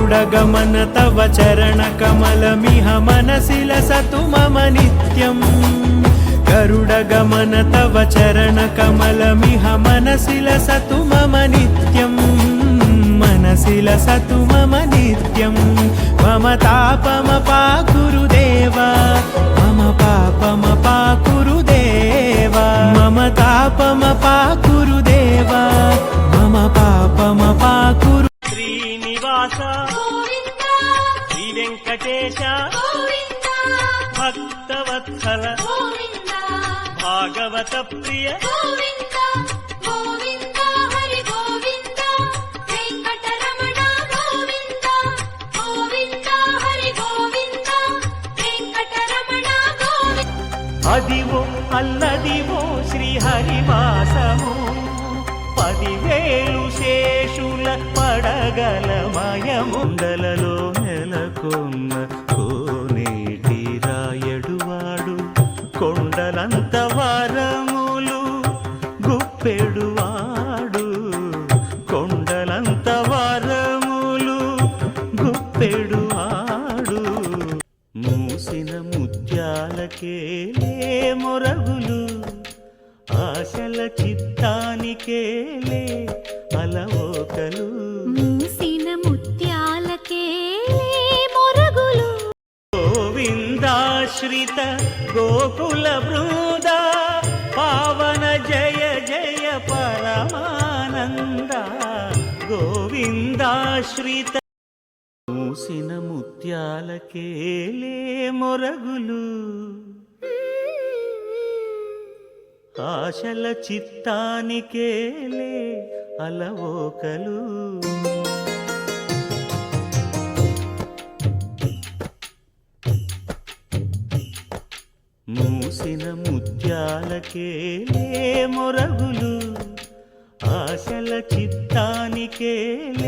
गरुडगमन तव चरणकमलमिह मनसि लसतु मम नित्यम् गरुडगमन तव चरणकमलमिह मनसि लसतु मम नित्यम् मनसि लसतु मम नित्यम् मम तापमपा गुरुदेव मम पापमपा गुरुदेव मम तापमपा गुरुदेव मम पापमपा गुरु श्रीनिवास श्री वेंकटेश भक्तवत्सल भागवत प्रिय అదివో అల్లదివో శ్రీహరివాసము 10,000 శేషుల పడగలమయముండలలో నెలకొన్న కోనేటి రాయడువాడు కొండలంత వరములు గుప్పెడువాడు కొండలంత వరములు గుప్పెడువాడు మూసిన ముత్యాలకేలే మొరగులు ఆశల చిత్తానికేలే అలవోకలు మూసిన ముత్యాలకేలే మొరగులు గోవిందాశ్రిత గోకుల బృంద పావన జయ జయ పరమానంద గోవిందాశ్రిత మూసిన ముత్యాలకేలే మొరగులు ఆశల చిత్తానికేలే అలవోకలు మూసిన ముత్యాలకేలే మొరగులు ఆశల చిత్తానికేలే